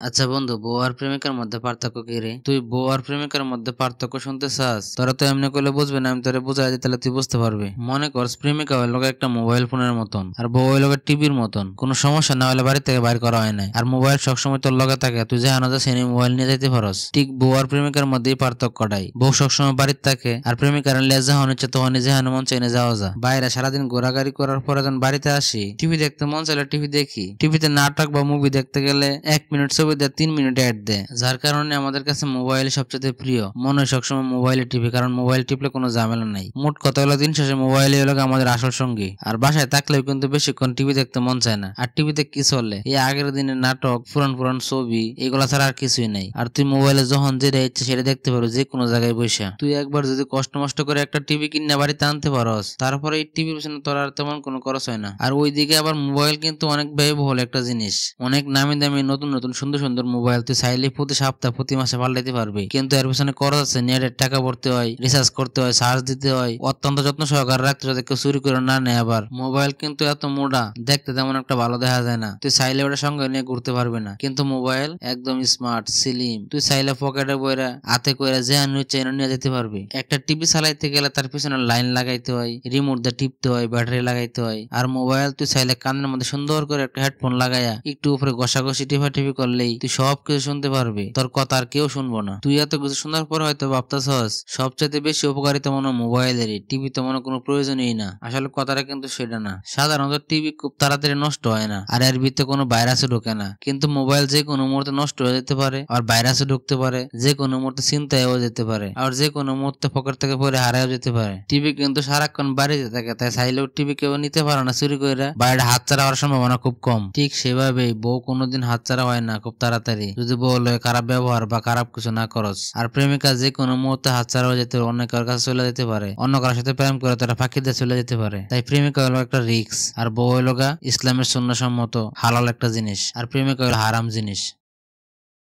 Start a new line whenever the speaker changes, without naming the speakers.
আচ্ছা বন্ধু, বউ আর প্রেমিকার মধ্যে পার্থক্য কি রে? তুই বউ আর প্রেমিকার মধ্যে পার্থক্য শুনতে চাস? তোরা তো এমনি করলে বুঝবে না, আমি তোরে বুঝাই দিই তাহলে তুই বুঝতে পারবি। মনে কর প্রেমিকা হইল একটা মোবাইল ফোনের মতন আর বউ হইল টিভির মতন। কোনো সমস্যা না হলে বাড়ি থেকে বাইর করা হয় নাই, আর মোবাইল সবসময় তোর লগে থাকে, তুই যে আনাজা শ্রেণী মোবাইল নিয়ে যাইতে পারস। ঠিক বউ আর প্রেমিকার মধ্যেই পার্থক্যটাই। বউ সবসময় বাড়িতে থাকে আর প্রেমিকার লেজ যখন ইচ্ছে তখন যেখানে মন চাইনে যাওয়া যা। বাইরে সারাদিন ঘোরাঘুরি করার পরে যখন বাড়িতে আসি, টিভি দেখতে মন চাইলে টিভি দেখি। টিভিতে নাটক বা মুভি দেখতে গেলে 1 মিনিট ছবি দেয়, 3 মিনিট অ্যাড দেয়, যার কারণে আমাদের কাছে মোবাইল সবচেয়ে প্রিয়। মনে হয় সবসময় মোবাইলে টিভি, কারণ মোবাইল টিপলে কোনো ঝামেলা নাই। মোট কথা হলো দিন শেষে মোবাইল হলো আমাদের আসল সঙ্গী। আর বাসায় থাকলেও কিন্তু বেশিক্ষণ টিভি দেখতে মন চায় না। আর টিভিতে কি চলে? এই আগের দিনের নাটক, পুরান পুরান ছবি, এগুলা ছাড়া আর কিছুই নাই। আর তুই মোবাইলে যখন যেটা ইচ্ছে সেটা দেখতে পারো, যে কোনো জায়গায় বসে। তুই একবার যদি কষ্ট মষ্ট করে একটা টিভি কিনে বাড়িতে আনতে পারস, তারপরে এই টিভির পিছনে তোর আর তেমন কোনো খরচ হয় না। আর ওইদিকে আবার মোবাইল কিন্তু অনেক ব্যয়বহুল একটা জিনিস। অনেক নামি দামি নতুন নতুন সুন্দর সুন্দর মোবাইল তুই চাইলে প্রতি সপ্তাহ প্রতি মাসে পাল্টাইতে পারবি, কিন্তু এর পিছনে খরচ আছে। নেটের টাকা ভরতে হয়, রিচার্জ করতে হয়, চার্জ দিতে হয়, অত্যন্ত যত্ন সহকারে রাখতে, যাতে কেউ চুরি করে না নেয়। আবার মোবাইল কিন্তু এত মোটা, দেখতে তেমন একটা ভালো দেখা যায় না। তুই চাইলে ওটা সঙ্গে নিয়ে ঘুরতে পারবি না। কিন্তু মোবাইল একদম স্মার্ট, স্লিম, তুই চাইলে পকেটে বইরা হাতে কইরা যে নিয়ে যেতে পারবি। একটা টিভি চালাইতে গেলে তার পিছনে লাইন লাগাইতে হয়, রিমোট দিয়ে টিপতে হয়, ব্যাটারি লাগাইতে হয়। আর মোবাইল তুই চাইলে কানের মধ্যে সুন্দর করে একটা হেডফোন লাগাইয়া একটু উপরে ঘষাঘষি টিপি করলেই তুই সবকিছু শুনতে পারবি। তোর কথা আর কেউ শুনবো না। তুই এত কিছু শোনার পর হয়তো ভাবতেছস সবচেয়ে বেশি উপকারিতা মনে মোবাইলেরই, টিভি তো মনে কোনো প্রয়োজনই না। আসলে কথাটা কিন্তু সেটা না। সাধারণত টিভি খুব তাড়াতাড়ি নষ্ট হয় না, আর এর ভিতরে কোনো ভাইরাসও ঢোকে না। কিন্তু মোবাইল যে কোনো মুহূর্তে নষ্ট হয়ে যেতে পারে, আর ভাইরাসও ঢুকতে পারে, যে কোনো মুহূর্তে চিন্তায়ও যেতে পারে, আর যে কোনো মুহূর্তে পকেট থেকে পরে হারাও যেতে পারে। টিভি কিন্তু সারাক্ষণ বাড়িতে থাকে, তাই চাইলেও টিভি কেউ নিতে পারে না চুরি করে। বাইরে হাতছাড়া হওয়ার সম্ভাবনা খুব কম। ঠিক সেভাবেই বউ কোনোদিন হাতছাড়া হয় না খুব তাড়াতাড়ি, যদি বউ লয়ে খারাপ ব্যবহার বা খারাপ কিছু না করস। আর প্রেমিকা যে কোনো মুহূর্তে হাতছাড়া হয়ে যেতে, অন্য কারোর কাছে চলে যেতে পারে, অন্য কারোর সাথে প্রেম করে তারা ফাঁকি দিয়ে চলে যেতে পারে। তাই প্রেমিকা হলো একটা রিস্ক, আর বউ হলো ইসলামের সুন্নাহসম্মত হালাল একটা জিনিস, আর প্রেমিকা হলো হারাম জিনিস।